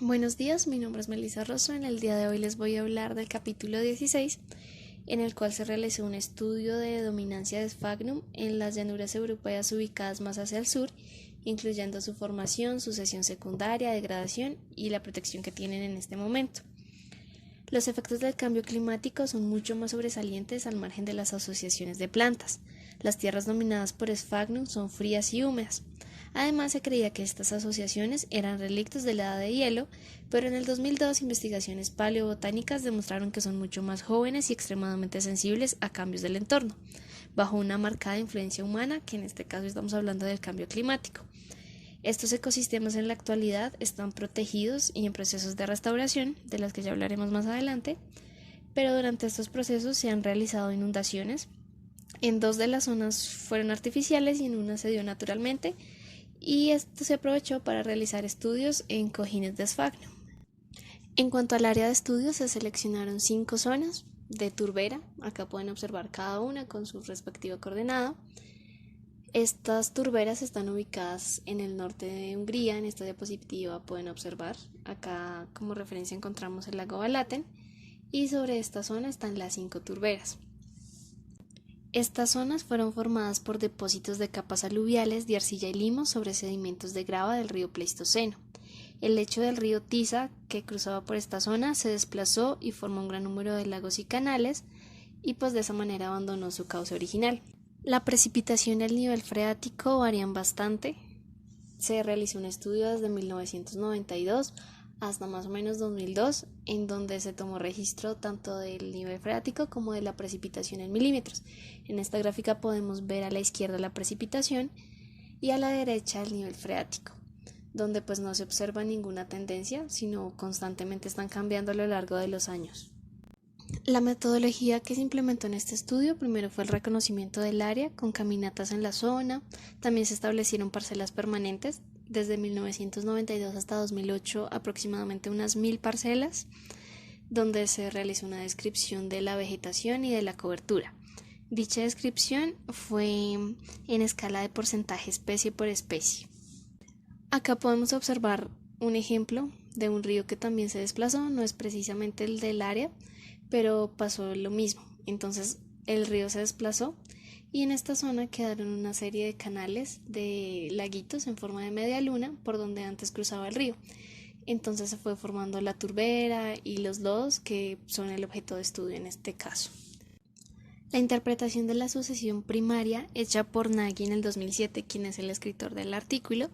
Buenos días, mi nombre es Melissa Rosso. En el día de hoy les voy a hablar del capítulo 16, en el cual se realizó un estudio de dominancia de Sphagnum en las llanuras europeas ubicadas más hacia el sur, incluyendo su formación, sucesión secundaria, degradación y la protección que tienen en este momento. Los efectos del cambio climático son mucho más sobresalientes al margen de las asociaciones de plantas. Las tierras dominadas por Sphagnum son frías y húmedas. Además, se creía que estas asociaciones eran relictos de la edad de hielo, pero en el 2002 investigaciones paleobotánicas demostraron que son mucho más jóvenes y extremadamente sensibles a cambios del entorno, bajo una marcada influencia humana, que en este caso estamos hablando del cambio climático. Estos ecosistemas en la actualidad están protegidos y en procesos de restauración, de las que ya hablaremos más adelante, pero durante estos procesos se han realizado inundaciones. En 2 de las zonas fueron artificiales y en una se dio naturalmente, y esto se aprovechó para realizar estudios en cojines de Sphagnum. En cuanto al área de estudio, se seleccionaron 5 zonas de turbera. Acá pueden observar cada una con su respectivo coordenado. Estas turberas están ubicadas en el norte de Hungría. En esta diapositiva pueden observar, acá como referencia encontramos el lago Balaten, y sobre esta zona están las 5 turberas. Estas zonas fueron formadas por depósitos de capas aluviales de arcilla y limo sobre sedimentos de grava del río Pleistoceno. El lecho del río Tisa, que cruzaba por esta zona, se desplazó y formó un gran número de lagos y canales, y pues de esa manera abandonó su cauce original. La precipitación y el nivel freático varían bastante. Se realizó un estudio desde 1992 hasta más o menos 2002, en donde se tomó registro tanto del nivel freático como de la precipitación en milímetros. En esta gráfica podemos ver a la izquierda la precipitación y a la derecha el nivel freático, donde pues no se observa ninguna tendencia, sino constantemente están cambiando a lo largo de los años. La metodología que se implementó en este estudio primero fue el reconocimiento del área con caminatas en la zona. También se establecieron parcelas permanentes. Desde 1992 hasta 2008 aproximadamente unas 1000 parcelas, donde se realizó una descripción de la vegetación y de la cobertura. Dicha descripción fue en escala de porcentaje especie por especie. Acá podemos observar un ejemplo de un río que también se desplazó. No es precisamente el del área, pero pasó lo mismo. Entonces el río se desplazó y en esta zona quedaron una serie de canales de laguitos en forma de media luna por donde antes cruzaba el río. Entonces se fue formando la turbera y los lodos, que son el objeto de estudio en este caso. La interpretación de la sucesión primaria hecha por Nagy en el 2007, quien es el escritor del artículo,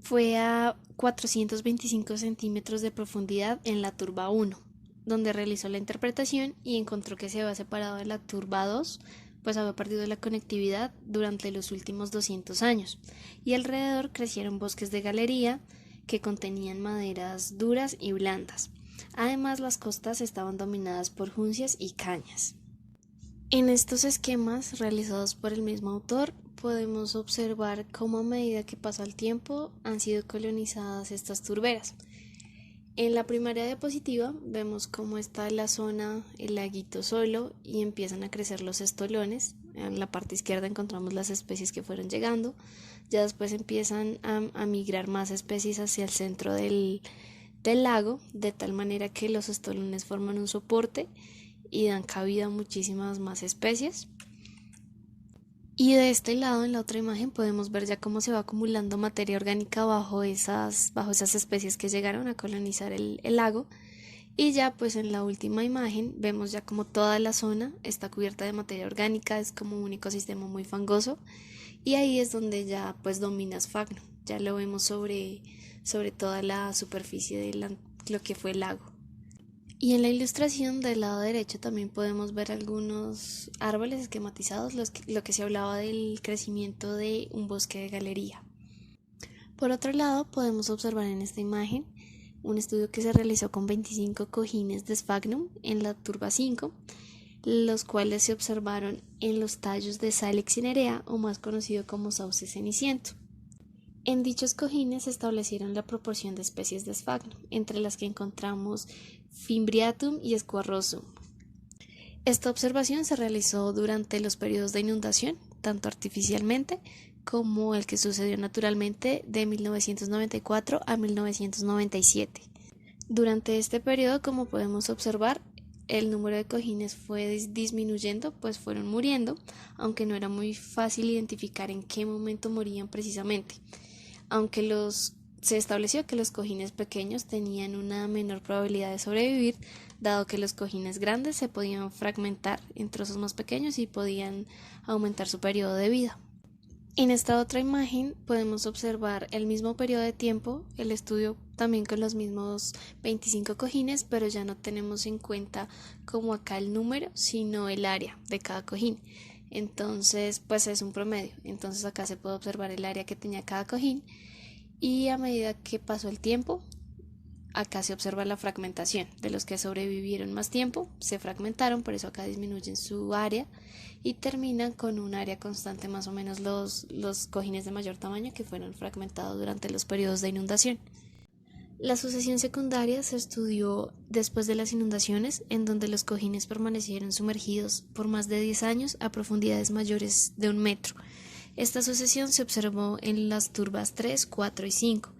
fue a 425 centímetros de profundidad en la turba 1, donde realizó la interpretación y encontró que se había separado de la turba 2, pues había perdido la conectividad durante los últimos 200 años, y alrededor crecieron bosques de galería que contenían maderas duras y blandas. Además, las costas estaban dominadas por juncias y cañas. En estos esquemas realizados por el mismo autor, podemos observar cómo a medida que pasa el tiempo han sido colonizadas estas turberas. En la primera diapositiva vemos cómo está la zona, el laguito solo, y empiezan a crecer los estolones. En la parte izquierda encontramos las especies que fueron llegando. Ya después empiezan a migrar más especies hacia el centro del lago, de tal manera que los estolones forman un soporte y dan cabida a muchísimas más especies. Y de este lado, en la otra imagen, podemos ver ya cómo se va acumulando materia orgánica bajo esas especies que llegaron a colonizar el lago. Y ya pues en la última imagen vemos ya como toda la zona está cubierta de materia orgánica, es como un ecosistema muy fangoso. Y ahí es donde ya pues domina Sphagnum. Ya lo vemos sobre toda la superficie de lo que fue el lago. Y en la ilustración del lado derecho también podemos ver algunos árboles esquematizados, lo que se hablaba del crecimiento de un bosque de galería. Por otro lado, podemos observar en esta imagen un estudio que se realizó con 25 cojines de Sphagnum en la turba 5, los cuales se observaron en los tallos de Salix cinerea, o más conocido como sauce ceniciento. En dichos cojines se establecieron la proporción de especies de Sphagnum, entre las que encontramos Fimbriatum y Squarrosum. Esta observación se realizó durante los periodos de inundación, tanto artificialmente como el que sucedió naturalmente de 1994 a 1997. Durante este periodo, como podemos observar, el número de cojines fue disminuyendo, pues fueron muriendo, aunque no era muy fácil identificar en qué momento morían precisamente, aunque se estableció que los cojines pequeños tenían una menor probabilidad de sobrevivir, dado que los cojines grandes se podían fragmentar en trozos más pequeños y podían aumentar su periodo de vida. En esta otra imagen podemos observar el mismo periodo de tiempo, el estudio también con los mismos 25 cojines, pero ya no tenemos en cuenta como acá el número, sino el área de cada cojín. Entonces, pues es un promedio. Entonces acá se puede observar el área que tenía cada cojín y a medida que pasó el tiempo, acá se observa la fragmentación. De los que sobrevivieron más tiempo, se fragmentaron, por eso acá disminuyen su área y terminan con un área constante, más o menos los cojines de mayor tamaño que fueron fragmentados durante los periodos de inundación. La sucesión secundaria se estudió después de las inundaciones, en donde los cojines permanecieron sumergidos por más de 10 años a profundidades mayores de 1 metro. Esta sucesión se observó en las turbas 3, 4 y 5,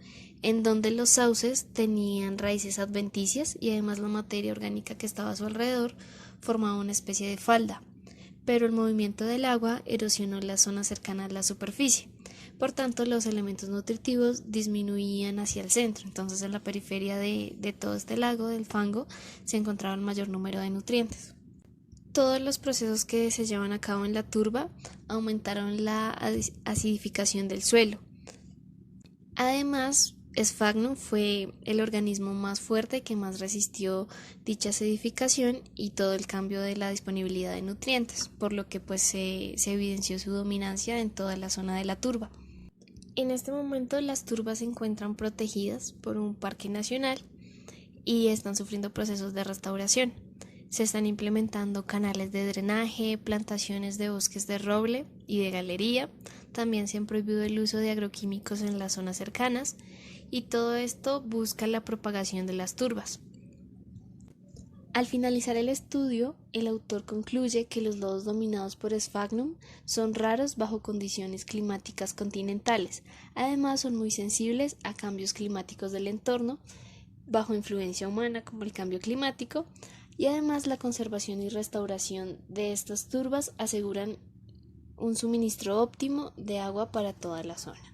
en donde los sauces tenían raíces adventicias y además la materia orgánica que estaba a su alrededor formaba una especie de falda, pero el movimiento del agua erosionó la zona cercana a la superficie. Por tanto, los elementos nutritivos disminuían hacia el centro. Entonces, en la periferia de todo este lago, del fango, se encontraba el mayor número de nutrientes. Todos los procesos que se llevan a cabo en la turba aumentaron la acidificación del suelo. Además, Sphagnum fue el organismo más fuerte que más resistió dicha acidificación y todo el cambio de la disponibilidad de nutrientes, por lo que pues se evidenció su dominancia en toda la zona de la turba. En este momento las turbas se encuentran protegidas por un parque nacional y están sufriendo procesos de restauración. Se están implementando canales de drenaje, plantaciones de bosques de roble y de galería. También se han prohibido el uso de agroquímicos en las zonas cercanas y todo esto busca la propagación de las turbas. Al finalizar el estudio, el autor concluye que los lodos dominados por Sphagnum son raros bajo condiciones climáticas continentales. Además, son muy sensibles a cambios climáticos del entorno, bajo influencia humana como el cambio climático, y además la conservación y restauración de estas turbas aseguran un suministro óptimo de agua para toda la zona.